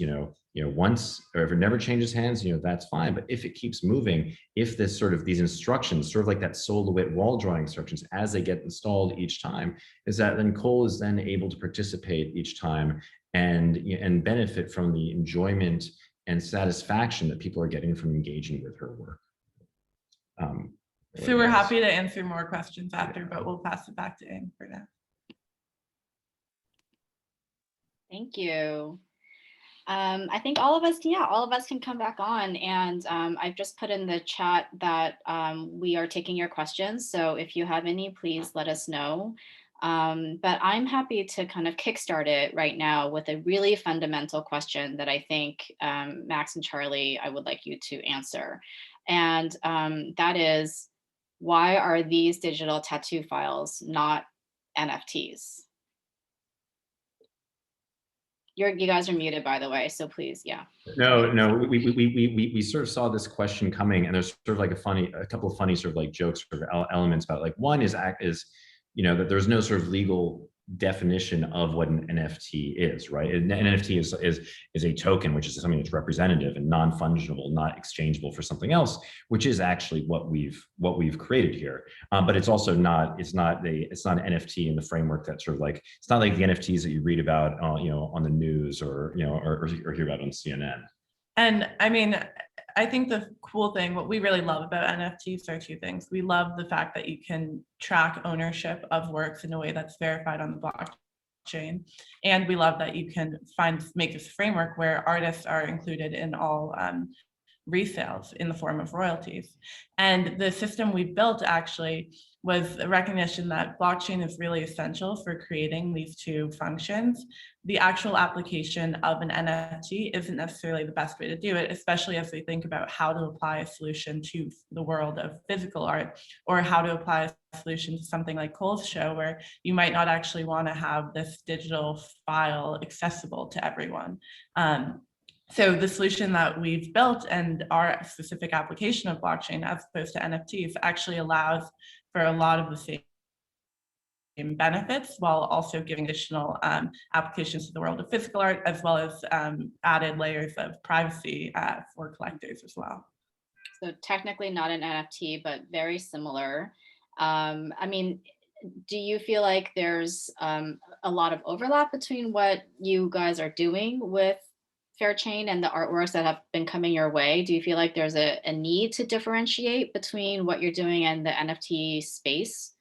S5: once, or if it never changes hands, that's fine. But if it keeps moving, if this sort of these instructions, sort of like that Solowit wall drawing instructions, as they get installed each time, is that then Cole is then able to participate each time and benefit from the enjoyment and satisfaction that people are getting from engaging with her work.
S4: So we're happy to answer more questions after, but we'll pass it back to Amy for now.
S1: Thank you. I think all of us can come back on, and I've just put in the chat that we are taking your questions. So if you have any, please let us know. But I'm happy to kind of kickstart it right now with a really fundamental question that I think Max and Charlie, I would like you to answer. And that is, why are these digital tattoo files not NFTs? You guys are muted, by the way, so please, yeah.
S5: No, we sort of saw this question coming, and there's sort of like a couple of funny sort of like jokes or elements about it. Like, one is that there's no sort of legal definition of what an NFT is, right? An NFT is a token, which is something that's representative and non-fungible, not exchangeable for something else, which is actually what we've created here. But it's also not an NFT in the framework that sort of like, it's not like the NFTs that you read about on the news or hear about on CNN.
S4: And I mean, I think the cool thing, what we really love about NFTs are two things. We love the fact that you can track ownership of works in a way that's verified on the blockchain. And we love that you can make this framework where artists are included in all resales in the form of royalties. And the system we built actually was a recognition that blockchain is really essential for creating these two functions. The actual application of an NFT isn't necessarily the best way to do it, especially as we think about how to apply a solution to the world of physical art, or how to apply a solution to something like Cole's show, where you might not actually want to have this digital file accessible to everyone. So the solution that we've built and our specific application of blockchain as opposed to NFTs actually allows for a lot of the same benefits while also giving additional applications to the world of physical art, as well as added layers of privacy for collectors as well.
S1: So technically not an NFT, but very similar. I mean, do you feel like there's a lot of overlap between what you guys are doing with Fairchain and the artworks that have been coming your way? Do you feel like there's a need to differentiate between what you're doing and the NFT space?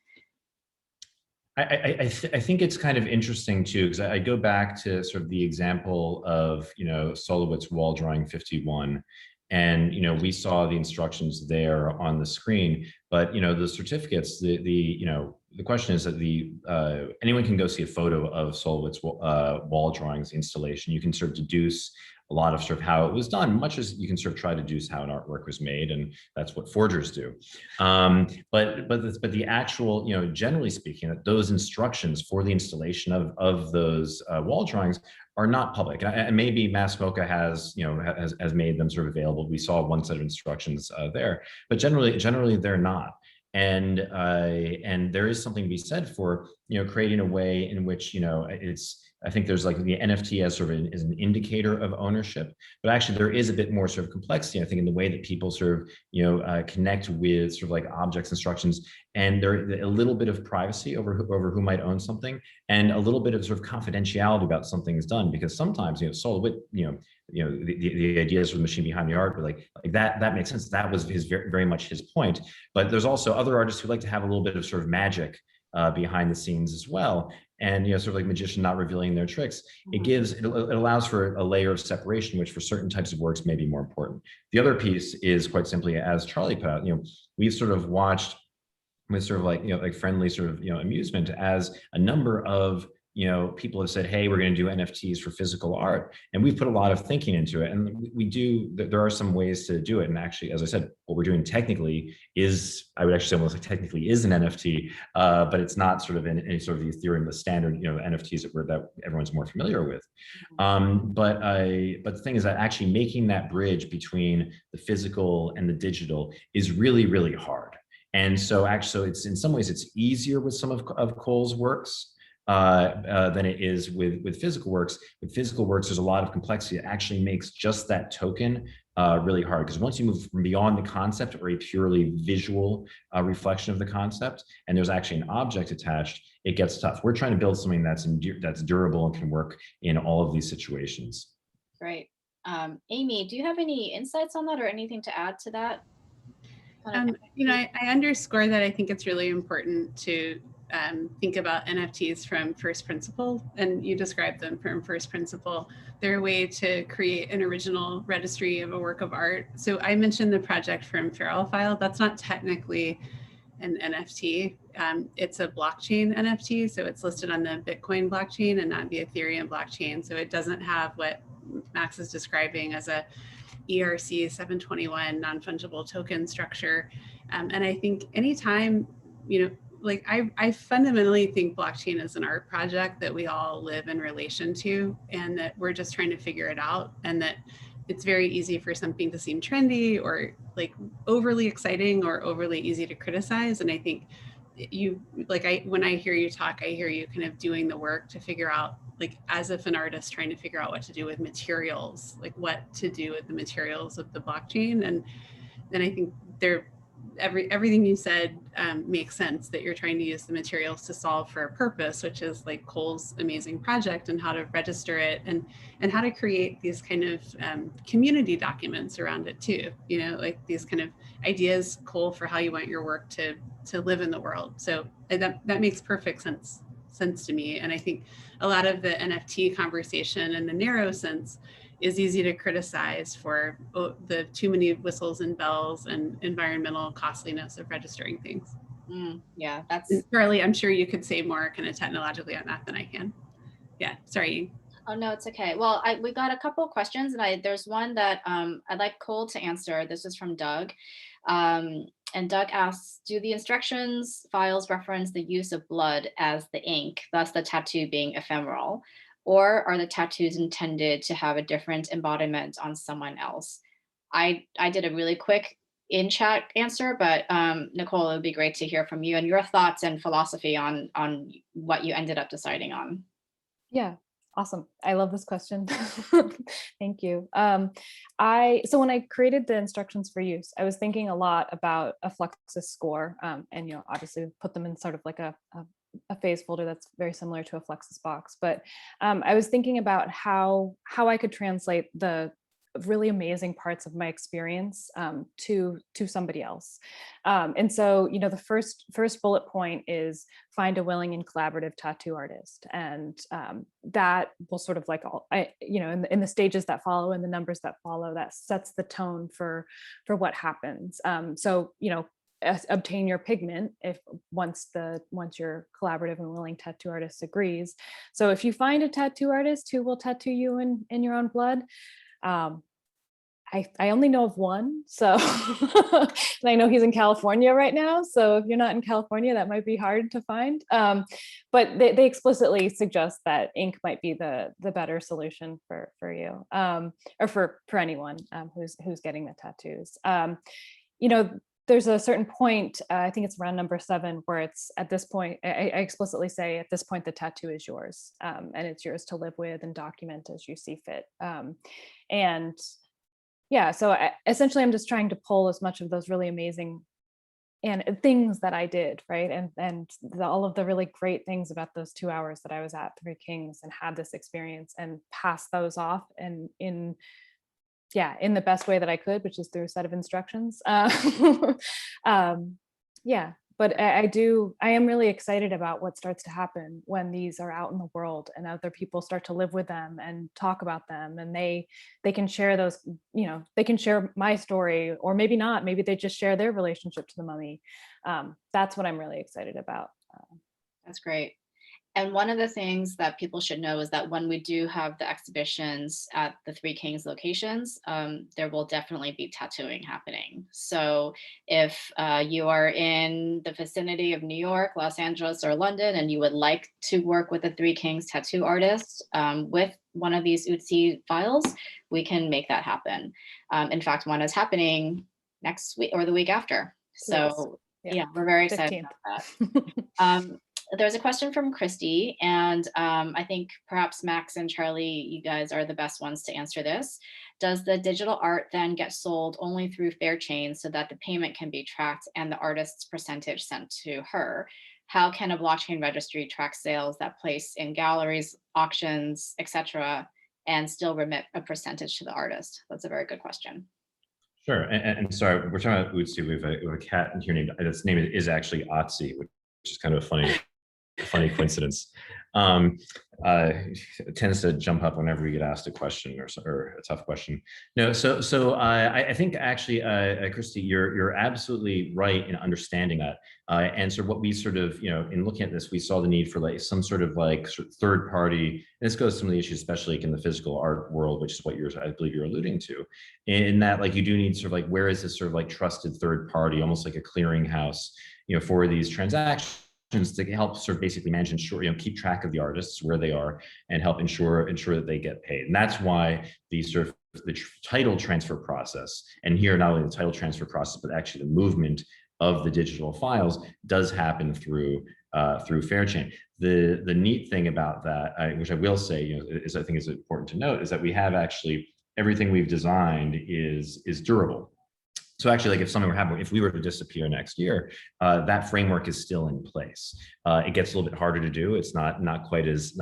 S5: I think it's kind of interesting too, because I go back to sort of the example of, Solowit's wall drawing 51. And, we saw the instructions there on the screen, but, the certificates, the question is that anyone can go see a photo of Solowit's wall drawings installation. You can sort of deduce a lot of sort of how it was done, much as you can sort of try to deduce how an artwork was made, and that's what forgers do. But the actual, generally speaking, that those instructions for the installation of those wall drawings are not public. And maybe Mass Mocha has made them sort of available. We saw one set of instructions there, but generally they're not. And there is something to be said for creating a way in which I think there's like the NFT as sort of is an indicator of ownership, but actually there is a bit more sort of complexity, I think, in the way that people sort of connect with sort of like objects, instructions, and there a little bit of privacy over who might own something, and a little bit of sort of confidentiality about something is done, because sometimes Solowit, the ideas of the machine behind the art, but like that makes sense. That was very much his point. But there's also other artists who like to have a little bit of sort of magic behind the scenes as well, and sort of like magician not revealing their tricks. It allows for a layer of separation, which for certain types of works may be more important. The other piece is quite simply, as Charlie put out, we've sort of watched with sort of like friendly sort of amusement as a number of people have said, hey, we're going to do NFTs for physical art. And we've put a lot of thinking into it. And there are some ways to do it. And actually, as I said, what we're doing technically is, I would actually say almost like technically is an NFT, but it's not sort of in any sort of the Ethereum, the standard, NFTs that everyone's more familiar with. But the thing is that actually making that bridge between the physical and the digital is really, really hard. And so actually, it's in some ways, it's easier with some of Cole's works than it is with physical works. With physical works, there's a lot of complexity. It actually makes just that token really hard, because once you move from beyond the concept or a purely visual reflection of the concept, and there's actually an object attached, it gets tough. We're trying to build something that's durable and can work in all of these situations.
S1: Great. Amy, do you have any insights on that or anything to add to that?
S3: I underscore that I think it's really important to think about NFTs from first principle, and you described them from first principle. They're a way to create an original registry of a work of art. So I mentioned the project from Feral File. That's not technically an NFT. It's a blockchain NFT. So it's listed on the Bitcoin blockchain and not the Ethereum blockchain. So it doesn't have what Max is describing as a ERC 721 non-fungible token structure. And I think anytime, I fundamentally think blockchain is an art project that we all live in relation to, and that we're just trying to figure it out, and that it's very easy for something to seem trendy or like overly exciting or overly easy to criticize. And I think when I hear you talk, I hear you kind of doing the work to figure out, like as if an artist trying to figure out what to do with materials, like what to do with the materials of the blockchain. And then I think everything you said makes sense, that you're trying to use the materials to solve for a purpose, which is like Cole's amazing project, and how to register it, and how to create these kind of community documents around it too, like these kind of ideas, Cole, for how you want your work to live in the world. So that makes perfect sense to me. And I think a lot of the NFT conversation in the narrow sense is easy to criticize for the too many whistles and bells and environmental costliness of registering things.
S1: Yeah, that's...
S3: Charlie, I'm sure you could say more kind of technologically on that than I can. Yeah, sorry.
S1: Oh, no, it's okay. Well, we got a couple of questions, and there's one that I'd like Cole to answer. This is from Doug. And Doug asks, do the instructions files reference the use of blood as the ink, thus the tattoo being ephemeral? Or are the tattoos intended to have a different embodiment on someone else? I did a really quick in-chat answer, but Nicole, it would be great to hear from you and your thoughts and philosophy on what you ended up deciding on.
S2: Yeah, awesome. I love this question. Thank you. So when I created the instructions for use, I was thinking a lot about a Fluxus score, and obviously put them in sort of like a phase folder that's very similar to a Fluxus box. But I was thinking about how I could translate the really amazing parts of my experience to somebody else. And so, the first bullet point is find a willing and collaborative tattoo artist. And that will sort of like, in the stages that follow and the numbers that follow, that sets the tone for what happens. So, obtain your pigment once your collaborative and willing tattoo artist agrees. So if you find a tattoo artist who will tattoo you in your own blood, I only know of one, so and I know he's in California right now. So if you're not in California, that might be hard to find. But they explicitly suggest that ink might be the better solution for you, or for anyone who's getting the tattoos. There's a certain point, I think it's around number 7, where it's at this point, I explicitly say at this point, the tattoo is yours, and it's yours to live with and document as you see fit. And yeah, so essentially I'm just trying to pull as much of those really amazing and things that I did, right? And all of the really great things about those 2 hours that I was at Three Kings and had this experience, and pass those off and in the best way that I could, which is through a set of instructions. But I am really excited about what starts to happen when these are out in the world and other people start to live with them and talk about them, and they can share those, they can share my story, or maybe not, maybe they just share their relationship to the mummy. That's what I'm really excited about.
S1: That's great. And one of the things that people should know is that when we do have the exhibitions at the Three Kings locations, there will definitely be tattooing happening. So if you are in the vicinity of New York, Los Angeles, or London, and you would like to work with a Three Kings tattoo artist with one of these Ötzi files, we can make that happen. In fact, one is happening next week or the week after. So yeah, we're very excited
S2: 15th.
S1: about that. There's a question from Christy, and I think perhaps Max and Charlie, you guys are the best ones to answer this. Does the digital art then get sold only through Fairchain so that the payment can be tracked and the artist's percentage sent to her? How can a blockchain registry track sales that place in galleries, auctions, etc., and still remit a percentage to the artist? That's a very good question.
S5: Sure, and sorry, we're talking about Ötzi. We have a cat in here named, its name is actually Ötzi, which is kind of a funny coincidence. Tends to jump up whenever we get asked a question or a tough question. No, so I think actually, Christy, you're absolutely right in understanding that. And so what we sort of, in looking at this, we saw the need for like some sort of third party. And this goes to some of the issues, especially in the physical art world, which is what I believe you're alluding to, in that like you do need sort of like, where is this sort of like trusted third party, almost like a clearinghouse, for these transactions, to help sort of basically manage and ensure, keep track of the artists where they are and help ensure that they get paid. And that's why the sort of the title transfer process, and here not only the title transfer process, but actually the movement of the digital files does happen through Fairchain. The neat thing about that, which I will say, is I think is important to note, is that we have actually everything we've designed is durable. So actually, like if we were to disappear next year, that framework is still in place. It gets a little bit harder to do. It's not quite as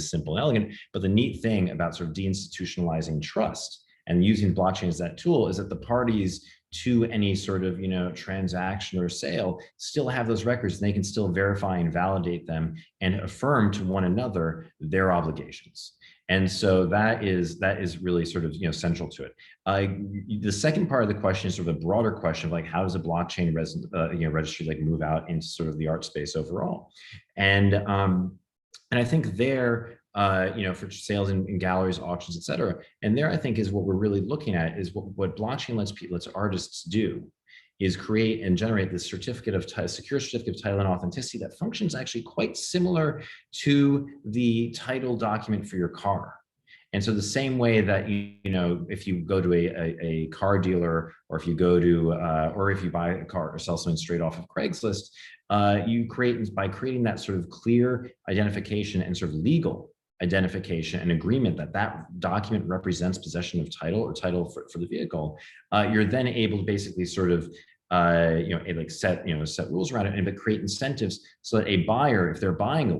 S5: simple and elegant. But the neat thing about sort of deinstitutionalizing trust and using blockchain as that tool is that the parties to any sort of transaction or sale still have those records, and they can still verify and validate them and affirm to one another their obligations. And so that is really sort of central to it. The second part of the question is sort of a broader question of like, how does a blockchain registry like move out into sort of the art space overall? And I think there, for sales in galleries, auctions, et cetera, and there I think is what we're really looking at is what blockchain lets artists do is create and generate this certificate of secure certificate of title and authenticity that functions actually quite similar to the title document for your car. And so the same way that, you know, if you go to a car dealer, or if you go to, or if you buy a car or sell something straight off of Craigslist, you create, by creating that sort of clear identification and sort of legal identification and agreement that that document represents possession of title or title for the vehicle, you're then able to basically sort of set rules around it, and but create incentives so that a buyer, if they're buying a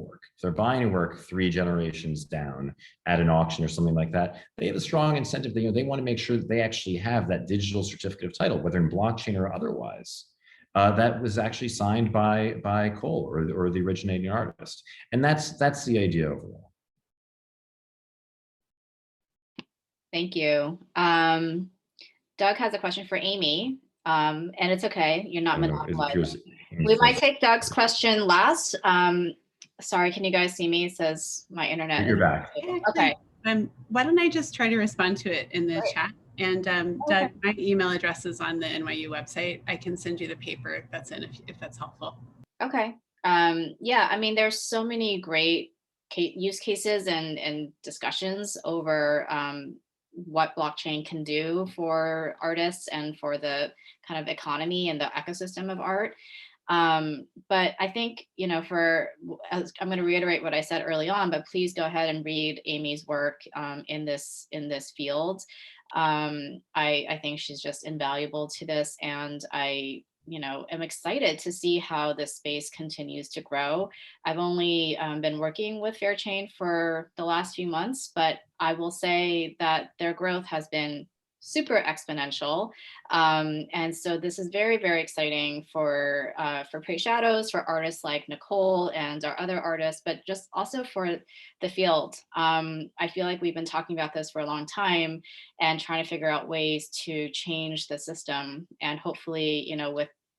S5: work 3 generations down at an auction or something like that, they have a strong incentive that, they want to make sure that they actually have that digital certificate of title, whether in blockchain or otherwise, that was actually signed by Cole or the originating artist. And that's the idea overall.
S1: Thank you. Doug has a question for Amy. And it's okay, you're not monopolizing. We might take Doug's question last. Sorry, can you guys see me? It says my internet.
S5: You're back.
S1: Okay.
S3: Why don't I just try to respond to it in the chat? And
S1: Okay.
S3: Doug, my email address is on the NYU website. I can send you the paper that's in if that's helpful.
S1: Okay. Yeah, I mean, there's so many great use cases and discussions over what blockchain can do for artists and for the kind of economy and the ecosystem of art. But I think, I'm going to reiterate what I said early on, but please go ahead and read Amy's work in this field. I think she's just invaluable to this, and I am excited to see how this space continues to grow. I've only been working with Fairchain for the last few months, but I will say that their growth has been super exponential. And so this is very, very exciting for Prey Shadows, for artists like Nicole and our other artists, but just also for the field. I feel like we've been talking about this for a long time and trying to figure out ways to change the system. And hopefully,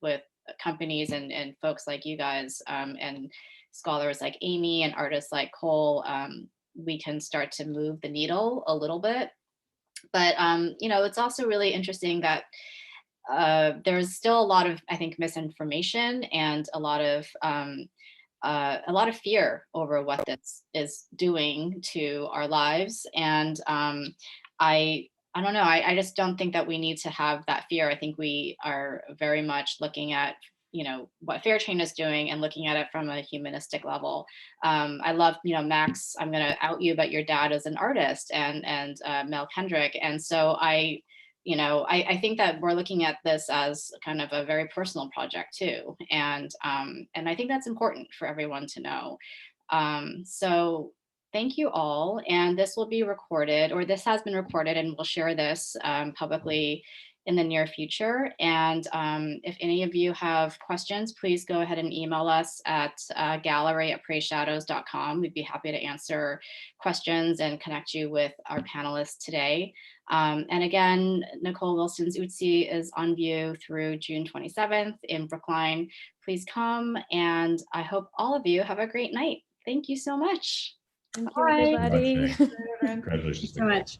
S1: with companies and folks like you guys and scholars like Amy and artists like Cole, we can start to move the needle a little bit. But, it's also really interesting that there's still a lot of, I think, misinformation and a lot of fear over what this is doing to our lives. And I don't know, I just don't think that we need to have that fear. I think we are very much looking at what Fairchain is doing and looking at it from a humanistic level. I love, Max, I'm going to out you, but your dad is an artist, and Mel Kendrick. And so I think that we're looking at this as kind of a very personal project too. And I think that's important for everyone to know. So thank you all. And this will be recorded, or this has been recorded, and we'll share this publicly in the near future. And if any of you have questions, please go ahead and email us at gallery@prayshadows.com. We'd be happy to answer questions and connect you with our panelists today. And again, Nicole Wilson's Ötzi is on view through June 27th in Brookline. Please come, and I hope all of you have a great night. Thank you so much.
S2: Thank you, everybody.
S5: Congratulations.
S3: Thank you so much.